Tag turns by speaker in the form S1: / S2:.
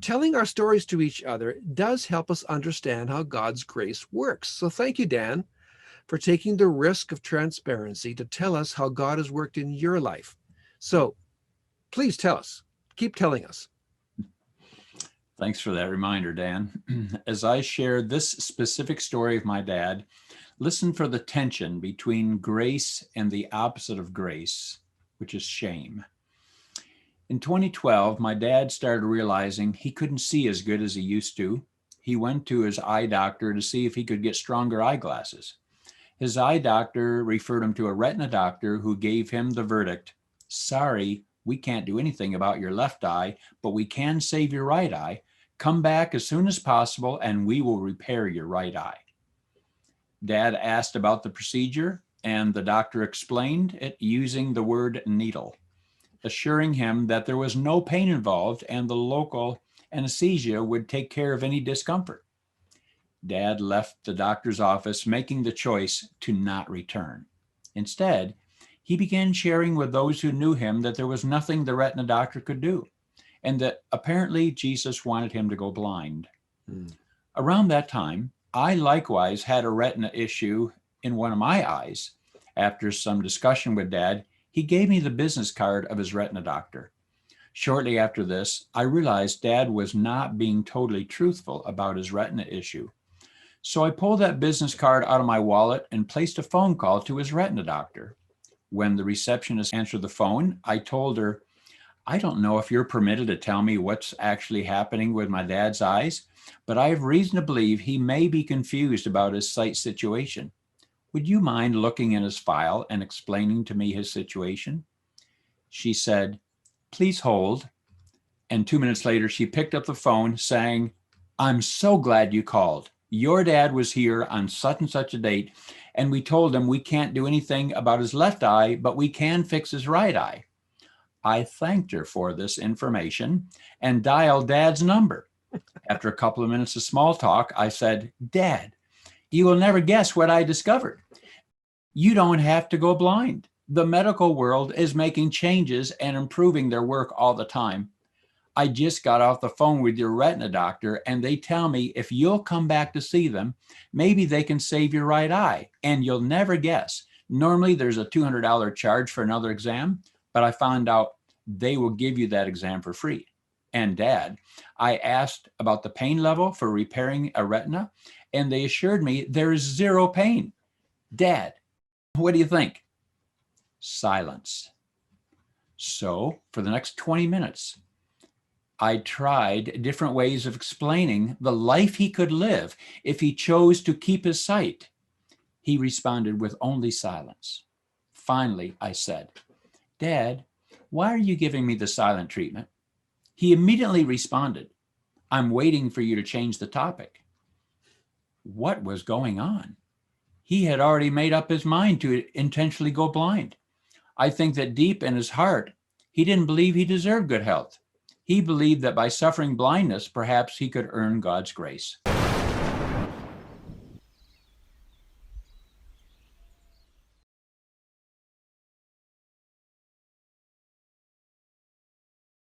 S1: telling our stories to each other does help us understand how God's grace works. So thank you, Dan, for taking the risk of transparency to tell us how God has worked in your life. So please tell us, keep telling us.
S2: Thanks for that reminder, Dan. As I share this specific story of my dad, listen for the tension between grace and the opposite of grace, which is shame. In 2012, my dad started realizing he couldn't see as good as he used to. He went to his eye doctor to see if he could get stronger eyeglasses. His eye doctor referred him to a retina doctor who gave him the verdict, "Sorry, we can't do anything about your left eye, but we can save your right eye. Come back as soon as possible and we will repair your right eye." Dad asked about the procedure and the doctor explained it using the word needle, assuring him that there was no pain involved and the local anesthesia would take care of any discomfort. Dad left the doctor's office, making the choice to not return. Instead, he began sharing with those who knew him that there was nothing the retina doctor could do, and that apparently Jesus wanted him to go blind. Around that time, I likewise had a retina issue in one of my eyes. After some discussion with Dad, he gave me the business card of his retina doctor. Shortly after this, I realized Dad was not being totally truthful about his retina issue. So I pulled that business card out of my wallet and placed a phone call to his retina doctor. When the receptionist answered the phone, I told her, "I don't know if you're permitted to tell me what's actually happening with my dad's eyes, but I have reason to believe he may be confused about his sight situation. Would you mind looking in his file and explaining to me his situation?" She said, "Please hold." And 2 minutes later, she picked up the phone saying, "I'm so glad you called. Your dad was here on such and such a date, and we told him we can't do anything about his left eye, but we can fix his right eye." I thanked her for this information and dialed Dad's number. After a couple of minutes of small talk, I said, "Dad, you will never guess what I discovered. You don't have to go blind. The medical world is making changes and improving their work all the time. I just got off the phone with your retina doctor and they tell me if you'll come back to see them, maybe they can save your right eye. And you'll never guess. Normally there's a $200 charge for another exam, but I found out they will give you that exam for free." And Dad, I asked about the pain level for repairing a retina and they assured me there is zero pain. Dad, what do you think? Silence. So for the next 20 minutes, I tried different ways of explaining the life he could live if he chose to keep his sight. He responded with only silence. Finally, I said, "Dad, why are you giving me the silent treatment?" He immediately responded, "I'm waiting for you to change the topic." What was going on? He had already made up his mind to intentionally go blind. I think that deep in his heart, he didn't believe he deserved good health. He believed that by suffering blindness, perhaps he could earn God's grace.